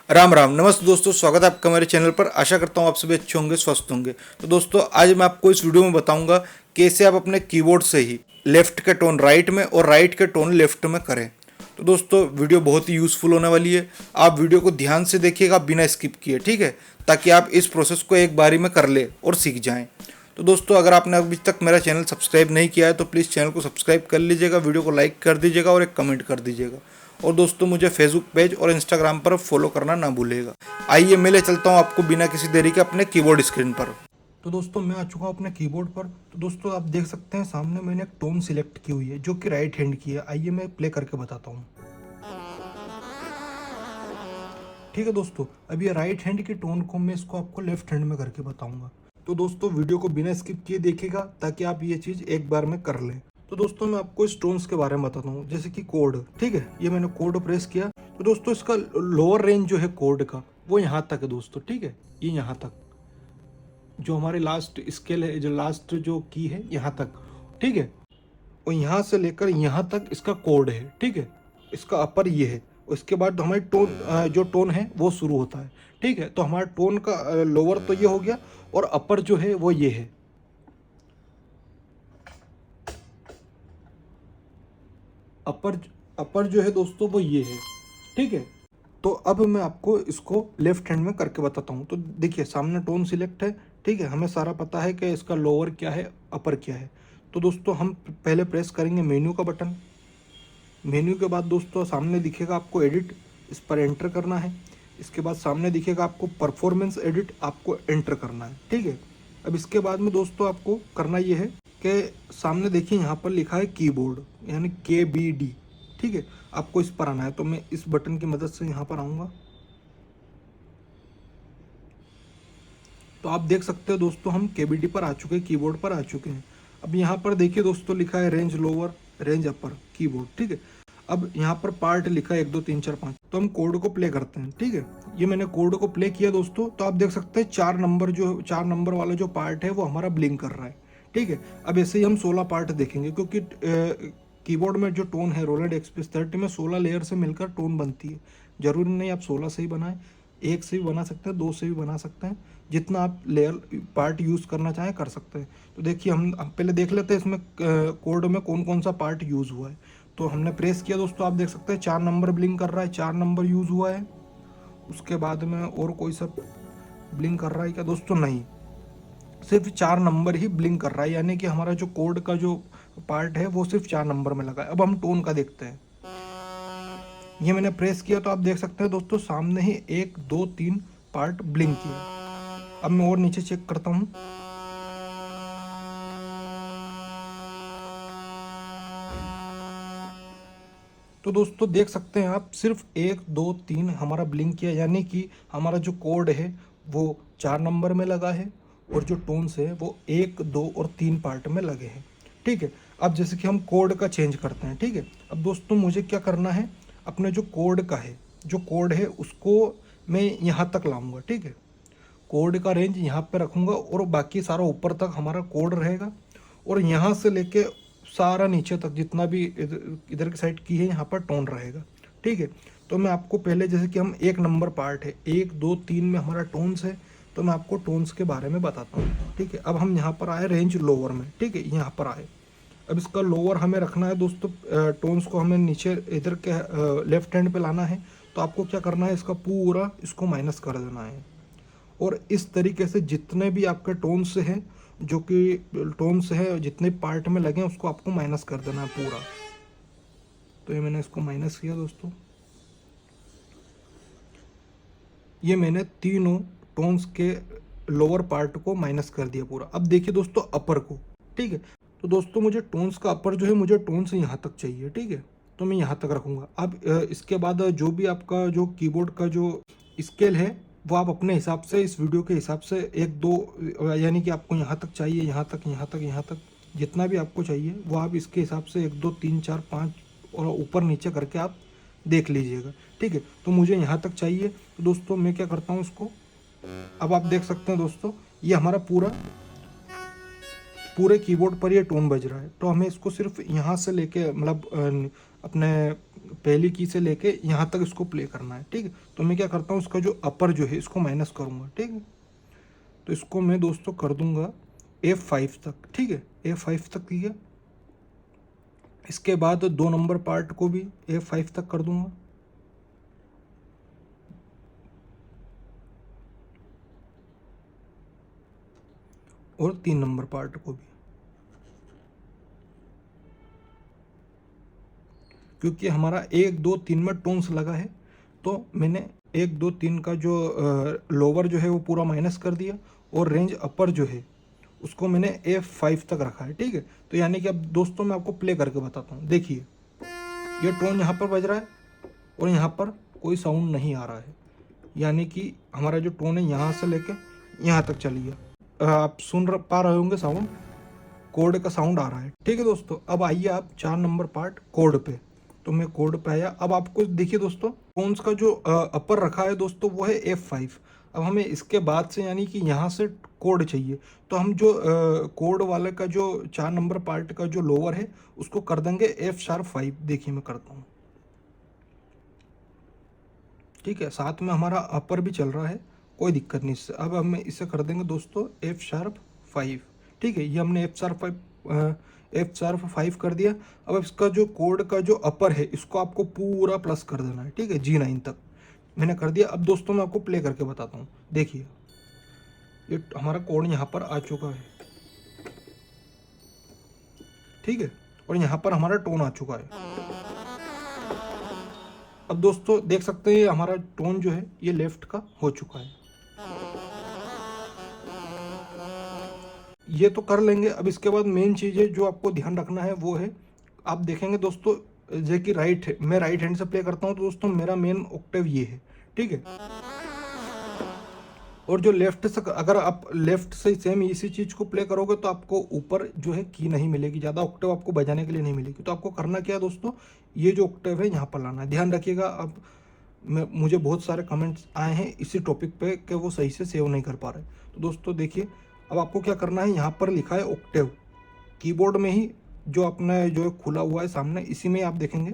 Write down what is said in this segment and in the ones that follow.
राम राम नमस्ते दोस्तों, स्वागत है आपका मेरे चैनल पर। आशा करता हूँ आप सभी अच्छे होंगे, स्वस्थ होंगे। तो दोस्तों आज मैं आपको इस वीडियो में बताऊंगा कैसे आप अपने कीबोर्ड से ही लेफ्ट के टोन राइट में और राइट के टोन लेफ्ट में करें। तो दोस्तों वीडियो बहुत ही यूज़फुल होने वाली है। आप वीडियो को ध्यान से देखिएगा बिना स्किप किए, ठीक है, ताकि आप इस प्रोसेस को एक बारी में कर ले और सीख जाएँ। तो दोस्तों अगर आपने अभी तक मेरा चैनल सब्सक्राइब नहीं किया है तो प्लीज़ चैनल को सब्सक्राइब कर लीजिएगा, वीडियो को लाइक कर दीजिएगा और एक कमेंट कर दीजिएगा। और दोस्तों मुझे फेसबुक पेज और इंस्टाग्राम पर फॉलो करना ना भूलिएगा। आइए मैं ले चलता हूँ आपको बिना किसी देरी के अपने कीबोर्ड स्क्रीन पर। तो दोस्तों मैं आ चुका हूँ अपने कीबोर्ड पर। तो दोस्तों आप देख सकते हैं सामने मैंने एक टोन सिलेक्ट की हुई है जो कि राइट हैंड की है। आइए मैं प्ले करके बताता हूँ। ठीक है दोस्तों, अब ये राइट हैंड की टोन को मैं इसको आपको लेफ्ट हैंड में करके बताऊंगा। तो दोस्तों वीडियो को बिना स्किप किए देखिएगा ताकि आप ये चीज़ एक बार में कर लें। तो दोस्तों मैं आपको इस टोन्स के बारे में बताता हूँ, जैसे कि कोड। ठीक है, ये मैंने कोड प्रेस किया तो दोस्तों इसका लोअर रेंज जो है कोड का वो यहाँ तक है दोस्तों। ठीक है, ये यहाँ तक जो हमारे लास्ट स्केल है, जो लास्ट जो की है यहाँ तक। ठीक है, और यहाँ से लेकर यहाँ तक इसका कोड है। ठीक है, इसका अपर ये है। उसके बाद हमारी टोन जो टोन है वो शुरू होता है। ठीक है, तो हमारा टोन का लोअर तो ये हो गया और अपर जो है वो ये है। अपर अपर जो है दोस्तों वो ये है। ठीक है, तो अब मैं आपको इसको लेफ्ट हैंड में करके बताता हूँ। तो देखिए सामने टोन सिलेक्ट है। ठीक है, हमें सारा पता है कि इसका लोअर क्या है, अपर क्या है। तो दोस्तों हम पहले प्रेस करेंगे मेन्यू का बटन। मेन्यू के बाद दोस्तों सामने दिखेगा आपको एडिट, इस पर एंटर करना है। इसके बाद सामने दिखेगा आपको परफॉर्मेंस एडिट, आपको एंटर करना है। ठीक है, अब इसके बाद में दोस्तों आपको करना ये है कि सामने देखिए यहाँ पर लिखा है कीबोर्ड, यानी KBD। ठीक है, आपको इस पर आना है। तो मैं इस बटन की मदद से यहाँ पर आऊँगा। तो आप देख सकते हो दोस्तों हम KBD पर आ चुके हैं, कीबोर्ड पर आ चुके हैं। अब यहाँ पर देखिए दोस्तों लिखा है रेंज लोअर, रेंज अपर कीबोर्ड। ठीक है, अब यहाँ पर पार्ट लिखा है 1 2 3 4 5। तो हम कोड को प्ले करते हैं। ठीक है, ये मैंने कोड को प्ले किया दोस्तों। तो आप देख सकते हैं 4 नंबर वाला जो पार्ट है वो हमारा ब्लिंक कर रहा है। ठीक है, अब ऐसे ही हम 16 पार्ट देखेंगे, क्योंकि कीबोर्ड में जो टोन है रोलैंड XP30 में 16 लेयर से मिलकर टोन बनती है। जरूरी नहीं आप 16 से ही बनाएं, 1 से भी बना सकते हैं, 2 से भी बना सकते हैं। जितना आप लेयर पार्ट यूज़ करना चाहें कर सकते हैं। तो देखिए हम पहले देख लेते हैं इसमें कोड में कौन कौन सा पार्ट यूज़ हुआ है। तो हमने प्रेस किया दोस्तों, आप देख सकते हैं 4 नंबर ब्लिंक कर रहा है, 4 नंबर यूज़ हुआ है। उसके बाद में और कोई सा ब्लिंक कर रहा है क्या दोस्तों? नहीं, सिर्फ 4 नंबर ही ब्लिंक कर रहा है, यानी कि हमारा जो कोड का जो पार्ट है वो सिर्फ 4 नंबर में लगा है। अब हम टोन का देखते हैं। ये मैंने प्रेस किया तो आप देख सकते हैं दोस्तों सामने ही 1 2 3 पार्ट ब्लिंक किया। अब मैं और नीचे चेक करता हूँ। तो दोस्तों देख सकते हैं आप सिर्फ 1 2 3 हमारा ब्लिंक किया, यानी कि हमारा जो कोड है वो 4 नंबर में लगा है और जो टोन्स है वो 1 2 और 3 पार्ट में लगे हैं। ठीक है, अब जैसे कि हम कोड का चेंज करते हैं। ठीक है, अब दोस्तों मुझे क्या करना है, अपने जो कोड का है, जो कोड है उसको मैं यहाँ तक लाऊंगा। ठीक है, कोड का रेंज यहाँ पे रखूँगा और बाकी सारा ऊपर तक हमारा कोड रहेगा। और यहाँ से लेके सारा नीचे तक जितना भी इधर की साइड की है यहाँ पर टोन रहेगा। ठीक है, तो मैं आपको पहले जैसे कि हम 1 नंबर पार्ट है, 1 2 3 में हमारा टोन्स है, तो मैं आपको टोन्स के बारे में बताता हूँ। ठीक है, अब हम यहाँ पर आए रेंज लोअर में। ठीक है, यहाँ पर आए। अब इसका लोअर हमें रखना है दोस्तों, टोन्स को हमें नीचे इधर के लेफ्ट हैंड पे लाना है। तो आपको क्या करना है, इसका पूरा इसको माइनस कर देना है। और इस तरीके से जितने भी आपके टोन्स हैं, जो कि टोन्स है जितने पार्ट में लगे हैं उसको आपको माइनस कर देना है पूरा। तो ये मैंने इसको माइनस किया दोस्तों। ये मैंने तीनों टोन्स के लोअर पार्ट को माइनस कर दिया पूरा। अब देखिए दोस्तों अपर को। ठीक है, तो दोस्तों मुझे टोन्स का अपर जो है, मुझे टोन से यहाँ तक चाहिए। ठीक है, तो मैं यहाँ तक रखूँगा। अब इसके बाद जो भी आपका जो कीबोर्ड का जो स्केल है वो आप अपने हिसाब से, इस वीडियो के हिसाब से 1 2, यानी कि आपको यहाँ तक चाहिए, यहाँ तक, यहाँ तक, यहाँ तक, जितना भी आपको चाहिए वो आप इसके हिसाब से 1 2 3 4 5 और ऊपर नीचे करके आप देख लीजिएगा। ठीक है, तो मुझे यहाँ तक चाहिए। तो दोस्तों मैं क्या करता हूँ इसको, अब आप देख सकते हैं दोस्तों ये हमारा पूरा पूरे कीबोर्ड पर ये टोन बज रहा है, तो हमें इसको सिर्फ यहाँ से लेके मतलब अपने पहली की से लेके यहाँ तक इसको प्ले करना है, ठीक है। तो मैं क्या करता हूँ, इसका जो अपर जो है इसको माइनस करूँगा, ठीक है। तो इसको मैं दोस्तों कर दूंगा F5 तक, ठीक है, F5 तक, ठीक है। इसके बाद 2 नंबर पार्ट को भी F5 तक कर दूंगा, और 3 नंबर पार्ट को भी, क्योंकि हमारा 1 2 3 में टोन्स लगा है, तो मैंने 1 2 3 का जो लोअर जो है वो पूरा माइनस कर दिया, और रेंज अपर जो है उसको मैंने F5 तक रखा है, ठीक है। तो यानी कि अब दोस्तों मैं आपको प्ले करके बताता हूँ। देखिए ये टोन यहाँ पर बज रहा है और यहाँ पर कोई साउंड नहीं आ रहा है, यानी कि हमारा जो टोन है यहाँ से लेके यहाँ तक चली गया। आप पा रहे होंगे साउंड, कोड का साउंड आ रहा है, ठीक है दोस्तों। अब आइए आप 4 नंबर पार्ट कोड पे। तो मैं कोड पे आया। अब आपको देखिए दोस्तों, टोन्स का जो अपर रखा है दोस्तों वो है F5। अब हमें इसके बाद से यानी कि यहाँ से कोड चाहिए, तो हम जो कोड वाले का जो 4 नंबर पार्ट का जो लोअर है उसको कर देंगे F#5। देखिए मैं करता हूँ, ठीक है। साथ में हमारा अपर भी चल रहा है, कोई दिक्कत नहीं इससे। अब हम इसे कर देंगे दोस्तों F#5, ठीक है। ये हमने F#5 कर दिया। अब इसका जो कोड का जो अपर है इसको आपको पूरा प्लस कर देना है, ठीक है, G9 तक मैंने कर दिया। अब दोस्तों मैं आपको प्ले करके बताता हूँ। देखिए ये हमारा कोड यहाँ पर आ चुका है, ठीक है, और यहाँ पर हमारा टोन आ चुका है। अब दोस्तों देख सकते हैं हमारा टोन जो है ये लेफ्ट का हो चुका है। ये तो कर लेंगे। अब इसके बाद मेन चीज़ है जो आपको ध्यान रखना है वो है, आप देखेंगे दोस्तों जो कि राइट है, मैं राइट हैंड से प्ले करता हूँ, तो दोस्तों मेरा मेन ऑक्टेव ये है, ठीक है। और जो लेफ्ट से, अगर आप लेफ्ट से सेम इसी चीज़ को प्ले करोगे तो आपको ऊपर जो है की नहीं मिलेगी, ज़्यादा ऑक्टेव आपको बजाने के लिए नहीं मिलेगी। तो आपको करना क्या है दोस्तों, ये जो ऑक्टेव है यहाँ पर लाना है। ध्यान रखिएगा। अब मुझे बहुत सारे कमेंट्स आए हैं इसी टॉपिक पे कि वो सही से सेव नहीं कर पा रहे। तो दोस्तों देखिए, अब आपको क्या करना है, यहाँ पर लिखा है ऑक्टेव, कीबोर्ड में ही जो अपना जो खुला हुआ है सामने, इसी में आप देखेंगे।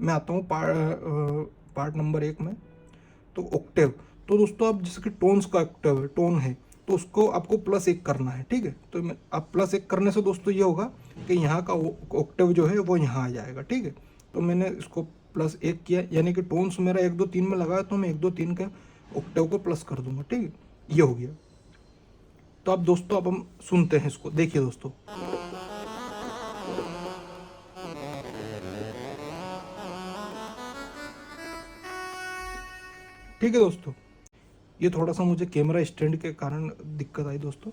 मैं आता हूँ पार्ट नंबर 1 में, तो ऑक्टेव। तो दोस्तों आप जैसे कि टोन्स का ऑक्टेव है, टोन है, तो उसको आपको +1 करना है, ठीक है। तो आप +1 करने से दोस्तों ये होगा कि यहाँ का ऑक्टेव जो है वो यहाँ आ जाएगा, ठीक है। तो मैंने इसको +1 किया, यानी कि टोन्स मेरा 1 2 3 में लगा है, तो मैं 1 2 3 के ऑक्टेव को प्लस कर दूंगा, ठीक है। ये हो गया। तो अब दोस्तों अब हम सुनते हैं इसको। देखिए दोस्तों, ठीक है दोस्तों, ये थोड़ा सा मुझे कैमरा स्टैंड के कारण दिक्कत आई दोस्तों,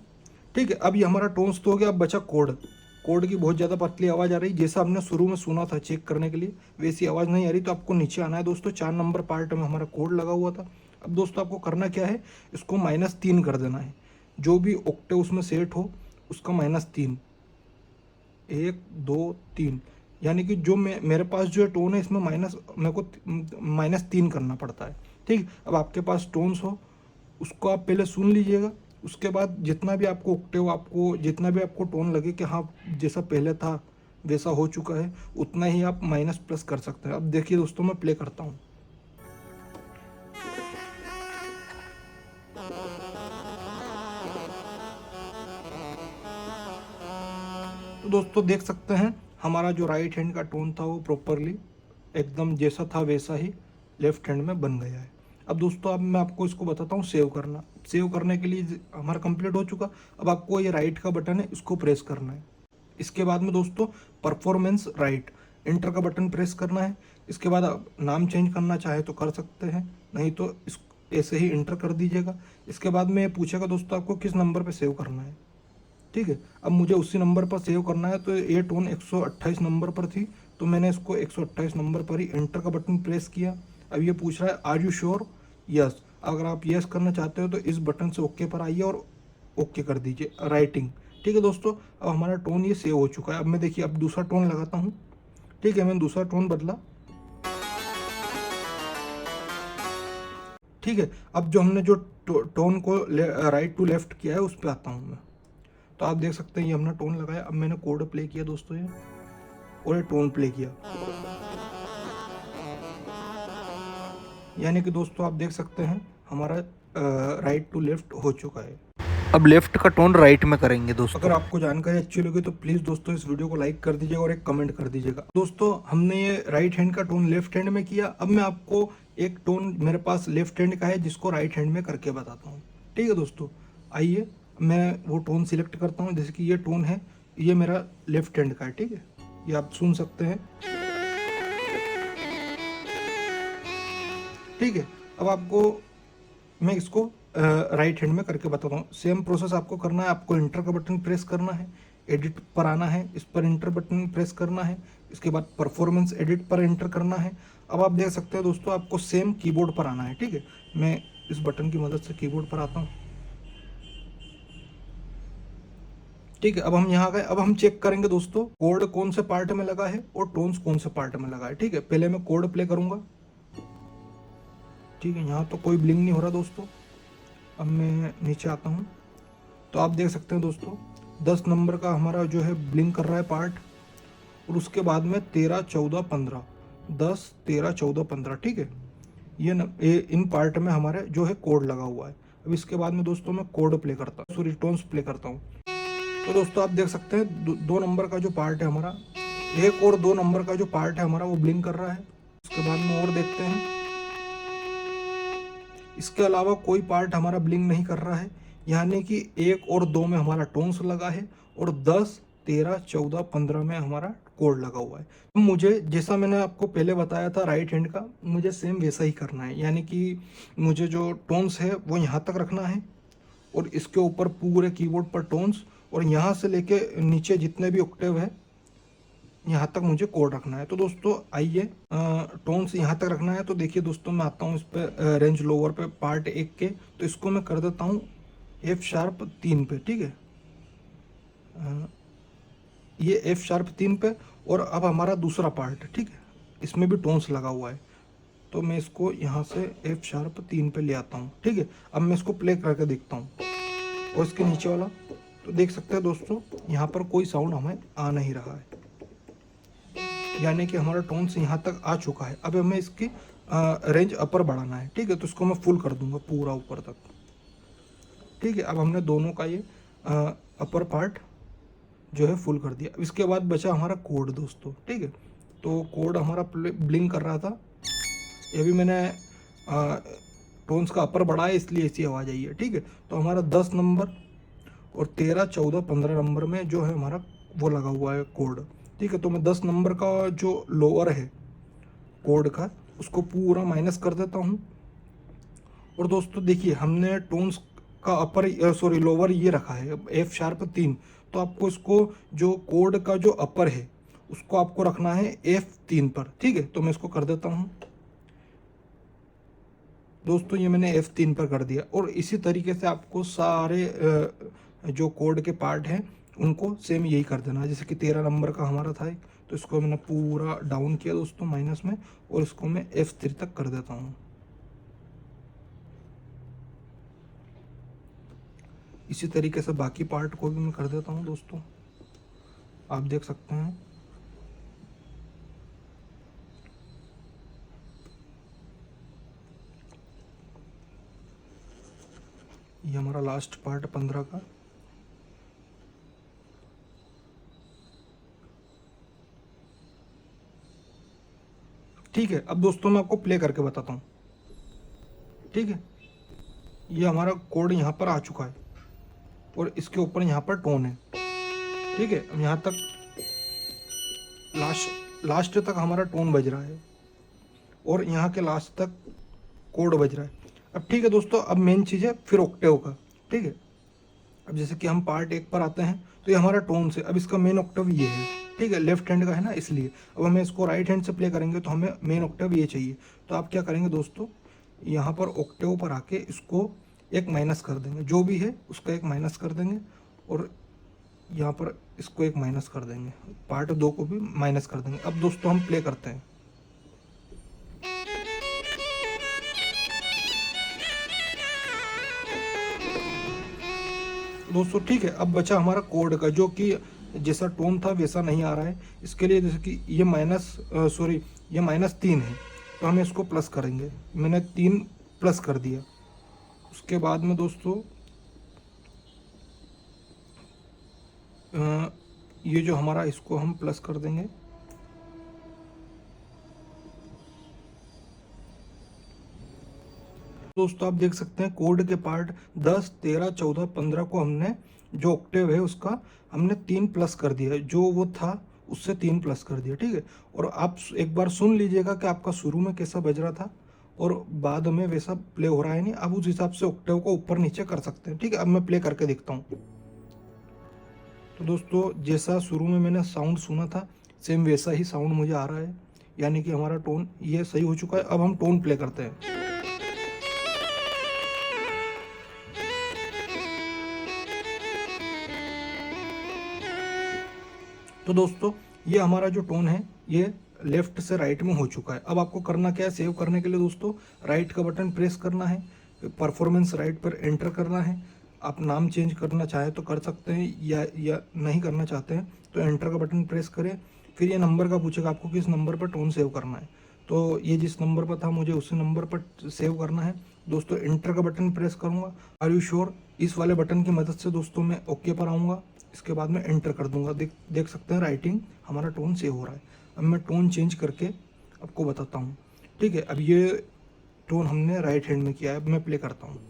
ठीक है। अब ये हमारा टोन्स तो हो गया। अब बचा कोड। कोड की बहुत ज़्यादा पतली आवाज़ आ रही, जैसा हमने शुरू में सुना था चेक करने के लिए, वैसी आवाज़ नहीं आ रही। तो आपको नीचे आना है दोस्तों। 4 नंबर पार्ट में हमारा कोड लगा हुआ था। अब दोस्तों आपको करना क्या है, इसको -3 कर देना है। जो भी ऑक्टेव उसमें सेट हो उसका -3, 1 2 3, यानी कि जो मेरे पास जो टोन है इसमें मेरे को -3 करना पड़ता है, ठीक। अब आपके पास टोन्स हो उसको आप पहले सुन लीजिएगा। उसके बाद जितना भी आपको ऑक्टेव, आपको जितना भी आपको टोन लगे कि हाँ जैसा पहले था वैसा हो चुका है, उतना ही आप माइनस प्लस कर सकते हैं। अब देखिए दोस्तों, मैं प्ले करता हूँ। तो दोस्तों देख सकते हैं हमारा जो राइट हैंड का टोन था वो प्रॉपरली एकदम जैसा था वैसा ही लेफ्ट हैंड में बन गया है। अब दोस्तों अब मैं आपको इसको बताता हूँ सेव करना। सेव करने के लिए हमारा कंप्लीट हो चुका। अब आपको ये राइट का बटन है इसको प्रेस करना है। इसके बाद में दोस्तों परफॉर्मेंस राइट, इंटर का बटन प्रेस करना है। इसके बाद आप नाम चेंज करना चाहे तो कर सकते हैं, नहीं तो इस ऐसे ही इंटर कर दीजिएगा। इसके बाद में पूछेगा दोस्तों आपको किस नंबर पे सेव करना है, ठीक है। अब मुझे उसी नंबर पर सेव करना है, तो ये टोन 128 नंबर पर थी, तो मैंने इसको 128 नंबर पर ही एंटर का बटन प्रेस किया। अब ये पूछ रहा है आर यू श्योर, यस। अगर आप यस करना चाहते हो तो इस बटन से ओके पर आइए और ओके कर दीजिए राइटिंग, ठीक है दोस्तों। अब हमारा टोन ये सेव हो चुका है। अब मैं देखिए अब दूसरा टोन लगाता हूँ, ठीक है। मैंने दूसरा टोन बदला, ठीक है। अब जो हमने जो टोन को राइट टू लेफ्ट किया है उस पर आता हूँ मैं। तो आप देख सकते हैं ये हमने टोन लगाया। अब मैंने कोड प्ले किया दोस्तों ये, और ये टोन प्ले किया, यानी कि दोस्तों आप देख सकते हैं हमारा राइट टू लेफ्ट हो चुका है। अब लेफ्ट का टोन राइट में करेंगे दोस्तों। अगर आपको जानकारी अच्छी लगी तो प्लीज़ दोस्तों इस वीडियो को लाइक कर दीजिएगा और एक कमेंट कर दीजिएगा। दोस्तों हमने ये राइट हैंड का टोन लेफ्ट हैंड में किया। अब मैं आपको एक टोन मेरे पास लेफ्ट हैंड का है जिसको राइट हैंड में करके बताता हूँ। ठीक है दोस्तों, आइए मैं वो टोन सिलेक्ट करता हूँ। जैसे कि ये टोन है, ये मेरा लेफ्ट हैंड का है। ठीक है, ये आप सुन सकते हैं। ठीक है, अब आपको मैं इसको राइट हैंड में करके बताता हूँ। सेम प्रोसेस आपको करना है। आपको इंटर का बटन प्रेस करना है, एडिट पर आना है, इस पर इंटर बटन प्रेस करना है, इसके बाद परफॉर्मेंस एडिट पर इंटर करना है। अब आप देख सकते हैं दोस्तों आपको सेम कीबोर्ड पर आना है। ठीक है, मैं इस बटन की मदद से कीबोर्ड पर आता हूँ। ठीक है, अब हम यहाँ गए। अब हम चेक करेंगे दोस्तों कोड कौन से पार्ट में लगा है और टोन्स कौन से पार्ट में लगा है। ठीक है, पहले मैं कोड प्ले करूंगा। ठीक है, यहाँ तो कोई ब्लिंग नहीं हो रहा दोस्तों। अब मैं नीचे आता हूँ तो आप देख सकते हैं दोस्तों 10 नंबर का हमारा जो है ब्लिंक कर रहा है पार्ट, और उसके बाद में 13 14 15 10 13 14 15। ठीक है, ये इन पार्ट में हमारे जो है कोड लगा हुआ है। अब इसके बाद में दोस्तों मैं कोड प्ले करता हूँ, सॉरी टोन्स प्ले करता हूँ। तो दोस्तों आप देख सकते हैं दो नंबर का जो पार्ट है हमारा, 1 और 2 नंबर का जो पार्ट है हमारा वो ब्लिंक कर रहा है। उसके बाद में और देखते हैं, इसके अलावा कोई पार्ट हमारा ब्लिंक नहीं कर रहा है, यानी कि 1 और 2 में हमारा टोन्स लगा है और 10 13 14 15 में हमारा कोड लगा हुआ है। तो मुझे जैसा मैंने आपको पहले बताया था राइट हैंड का, मुझे सेम वैसा ही करना है, यानी कि मुझे जो टोन्स है वो यहाँ तक रखना है और इसके ऊपर पूरे कीबोर्ड पर टोन्स, और यहाँ से लेके नीचे जितने भी ऑक्टेव है यहाँ तक मुझे कोड रखना है। तो दोस्तों आइए टोन्स यहाँ तक रखना है। तो देखिए दोस्तों मैं आता हूँ इस पे रेंज लोअर पे पार्ट 1 के, तो इसको मैं कर देता हूँ F#3 पे। ठीक है, ये F#3 पे, और अब हमारा दूसरा पार्ट, ठीक है, इसमें भी टोन्स लगा हुआ है, तो मैं इसको यहाँ से F#3 पे ले आता हूँ। ठीक है, अब मैं इसको प्ले करके देखता हूँ और इसके नीचे वाला, तो देख सकते हैं दोस्तों यहाँ पर कोई साउंड हमें आ नहीं रहा है, यानी कि हमारा टोन्स यहाँ तक आ चुका है। अब हमें इसकी रेंज अपर बढ़ाना है। ठीक है, तो इसको मैं फुल कर दूंगा पूरा ऊपर तक। ठीक है, अब हमने दोनों का ये अपर पार्ट जो है फुल कर दिया। अब इसके बाद बचा हमारा कोड दोस्तों। ठीक है, तो कोड हमारा ब्लिंक कर रहा था, ये भी मैंने टोन्स का अपर बढ़ाया इसलिए ऐसी आवाज़ आई है। ठीक है, तो हमारा 10 नंबर और 13 14 15 नंबर में जो है हमारा वो लगा हुआ है कोड। ठीक है, तो मैं 10 नंबर का जो लोअर है कोड का उसको पूरा माइनस कर देता हूँ। और दोस्तों देखिए हमने टोन्स का अपर सॉरी लोअर ये रखा है F#3, तो आपको इसको जो कोड का जो अपर है उसको आपको रखना है F3 पर। ठीक है, तो मैं इसको कर देता हूँ दोस्तों, ये मैंने F3 पर कर दिया। और इसी तरीके से आपको सारे जो कोड के पार्ट हैं उनको सेम यही कर देना है। जैसे कि 13 नंबर का हमारा था, तो इसको मैंने पूरा डाउन किया दोस्तों माइनस में, और इसको मैं F3 तक कर देता हूँ। इसी तरीके से बाकी पार्ट को भी मैं कर देता हूँ दोस्तों, आप देख सकते हैं। ये हमारा लास्ट पार्ट 15 का। ठीक है, अब दोस्तों मैं आपको प्ले करके बताता हूँ। ठीक है, ये हमारा कोड यहाँ पर आ चुका है और इसके ऊपर यहाँ पर टोन है। ठीक है, अब यहाँ तक लास्ट तक हमारा टोन बज रहा है और यहाँ के लास्ट तक कोड बज रहा है। अब ठीक है दोस्तों, अब मेन चीज़ है फिर ऑक्टेव का। ठीक है, अब जैसे कि हम पार्ट 1 पर आते हैं, तो ये हमारा टोन से, अब इसका मेन ऑक्टेव ये है। ठीक है, लेफ्ट हैंड का है ना इसलिए। अब हमें इसको राइट हैंड से प्ले करेंगे तो हमें मेन ऑक्टेव ये चाहिए। तो आप क्या करेंगे दोस्तों, यहाँ पर ऑक्टेव पर आके इसको एक माइनस कर देंगे, जो भी है उसका एक माइनस कर देंगे, और यहाँ पर इसको एक माइनस कर देंगे, पार्ट 2 को भी माइनस कर देंगे। अब दोस्तों हम प्ले करते हैं। तो दोस्तों ठीक है, अब बचा हमारा कोड का, जो कि जैसा टोन था वैसा नहीं आ रहा है। इसके लिए जैसे कि ये ये -3 है, तो हम इसको प्लस करेंगे। मैंने 3 प्लस कर दिया। उसके बाद में दोस्तों ये जो हमारा, इसको हम प्लस कर देंगे। दोस्तों आप देख सकते हैं कोड के पार्ट 10, 13, 14, 15 को हमने, जो ऑक्टेव है उसका हमने 3 प्लस कर दिया, जो वो था उससे 3 प्लस कर दिया, ठीक है। और आप एक बार सुन लीजिएगा कि आपका शुरू में कैसा बज रहा था और बाद में वैसा प्ले हो रहा है नहीं। आप उस हिसाब से ऑक्टेव को ऊपर नीचे कर सकते हैं, ठीक है। अब मैं प्ले करके देखता हूँ। तो दोस्तों जैसा शुरू में मैंने साउंड सुना था, सेम वैसा ही साउंड मुझे आ रहा है, यानी कि हमारा टोन ये सही हो चुका है। अब हम टोन प्ले करते हैं। तो दोस्तों ये हमारा जो टोन है ये लेफ्ट से राइट में हो चुका है। अब आपको करना क्या है, सेव करने के लिए दोस्तों राइट का बटन प्रेस करना है, परफॉर्मेंस राइट पर एंटर करना है। आप नाम चेंज करना चाहें तो कर सकते हैं, या नहीं करना चाहते हैं तो एंटर का बटन प्रेस करें। फिर ये नंबर का पूछेगा आपको किस नंबर पर टोन सेव करना है, तो ये जिस नंबर पर था मुझे उसी नंबर पर सेव करना है। दोस्तों एंटर का बटन प्रेस करूँगा, आर यू श्योर, इस वाले बटन की मदद से दोस्तों मैं ओके पर आऊँगा। इसके बाद में एंटर कर दूंगा। देख सकते हैं राइटिंग हमारा टोन सेव हो रहा है। अब मैं टोन चेंज करके आपको बताता हूँ, ठीक है। अब ये टोन हमने राइट हैंड में किया है। अब मैं प्ले करता हूँ।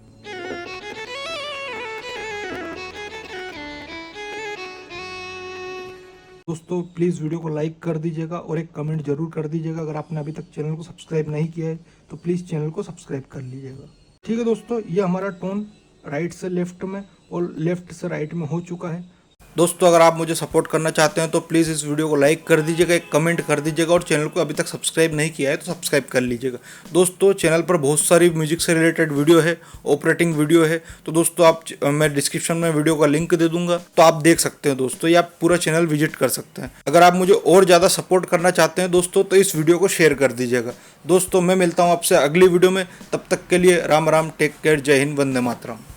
दोस्तों प्लीज़ वीडियो को लाइक कर दीजिएगा और एक कमेंट जरूर कर दीजिएगा। अगर आपने अभी तक चैनल को सब्सक्राइब नहीं किया है तो प्लीज़ चैनल को सब्सक्राइब कर लीजिएगा, ठीक है। दोस्तों ये हमारा टोन राइट से लेफ्ट में और लेफ्ट से राइट में हो चुका है। दोस्तों अगर आप मुझे सपोर्ट करना चाहते हैं तो प्लीज़ इस वीडियो को लाइक कर दीजिएगा, एक कमेंट कर दीजिएगा और चैनल को अभी तक सब्सक्राइब नहीं किया है तो सब्सक्राइब कर लीजिएगा। दोस्तों चैनल पर बहुत सारी म्यूजिक से रिलेटेड वीडियो है, ऑपरेटिंग वीडियो है, तो दोस्तों मैं डिस्क्रिप्शन में वीडियो का लिंक दे दूंगा, तो आप देख सकते हैं दोस्तों, या आप पूरा चैनल विजिट कर सकते हैं। अगर आप मुझे और ज़्यादा सपोर्ट करना चाहते हैं दोस्तों तो इस वीडियो को शेयर कर दीजिएगा। दोस्तों मैं मिलता हूँ आपसे अगली वीडियो में, तब तक के लिए राम राम, टेक केयर, जय हिंद, वंदे मातरम।